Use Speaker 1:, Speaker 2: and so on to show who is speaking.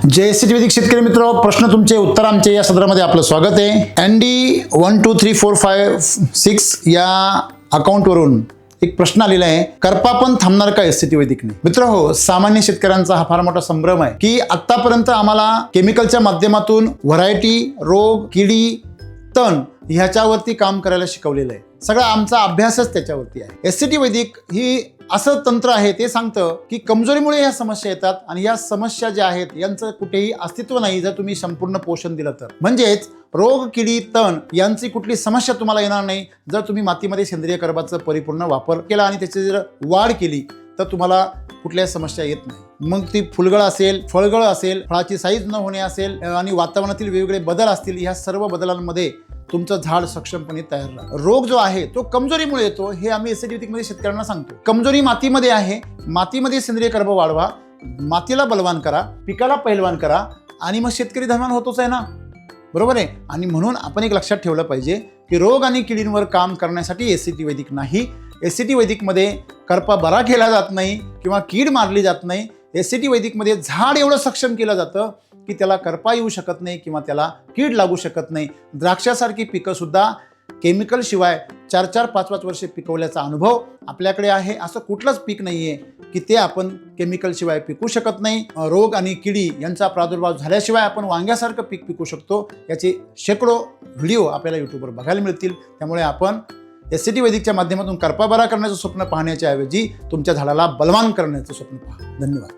Speaker 1: जय ST वैदिक शेतकरी मित्र, प्रश्न तुमचे उत्तर आमचे या सदरामध्ये आपलं स्वागत आहे। एनडी 123456 या अकाउंटवरून एक प्रश्न आलेला आहे, करपा पण थांबणार का एसटी वैदिकने? मित्र हो, सामान्य शेतकऱ्यांचा हा फार मोठा संभ्रम आहे की आतापर्यंत आम्हाला केमिकलच्या माध्यमातून व्हरायटी, रोग, किडी, तण ह्याच्यावरती काम करायला शिकवलेलं आहे। सगळा आमचा अभ्यासच त्याच्यावरती आहे। एसटी वैदिक ही असं तंत्र आहे, ते सांगतं की कमजोरीमुळे ह्या समस्या येतात आणि या समस्या ज्या आहेत यांचं कुठेही अस्तित्व नाही जर तुम्ही संपूर्ण पोषण दिलं तर। म्हणजेच रोग, किडी, तण यांची कुठली समस्या तुम्हाला येणार नाही जर तुम्ही मातीमध्ये सेंद्रिय कर्बाचा परिपूर्ण वापर केला आणि त्याची जर वाढ केली तर तुम्हाला कुठल्या समस्या येत नाही। मग ती फुलगळ असेल, फळगळ असेल, फळाची साईज न होणे असेल आणि वातावरणातील वेगवेगळे बदल असतील, ह्या सर्व बदलांमध्ये तुमचं झाड सक्षमपणे तयार राहतं। रोग जो आहे तो कमजोरीमुळे येतो, हे आम्ही एसटी वैदिकमध्ये शेतकऱ्यांना सांगतो। कमजोरी मातीमध्ये आहे, मातीमध्ये सेंद्रिय कर्ब वाढवा, मातीला बलवान करा, पिकाला पैलवान करा आणि मग शेतकरी धनवान होतोच आहे ना, बरोबर आहे। आणि म्हणून आपण एक लक्षात ठेवलं पाहिजे की रोग आणि किडींवर काम करण्यासाठी एसटी वैदिक नाही। एसटी वैदिकमध्ये करपा बरा केला जात नाही किंवा कीड मारली जात नाही। एसटी वैदिकमध्ये झाड एवढं सक्षम केलं जातं की त्याला करपा येऊ शकत नाही किंवा त्याला कीड लागू शकत नाही। द्राक्षासारखी पिकं सुद्धा केमिकल शिवाय 4-4, 5-5 वर्षे पिकवल्याचा अनुभव आपल्याकडे आहे। असं कुठलंच पीक नाहीये की ते आपण केमिकल शिवाय पिकू शकत नाही। रोग आणि किडी यांचा प्रादुर्भाव झाल्याशिवाय आपण वांग्यासारखं पीक पिकू शकतो। याचे शेकडो व्हिडिओ आपल्याला यूट्यूबवर बघायला मिळतील। त्यामुळे आपण एसटी वैदिकच्या माध्यमातून करपा बरा करण्याचं स्वप्न पाहण्याच्या ऐवजी तुमच्या झाडाला बलवान करण्याचं स्वप्न पहा। धन्यवाद।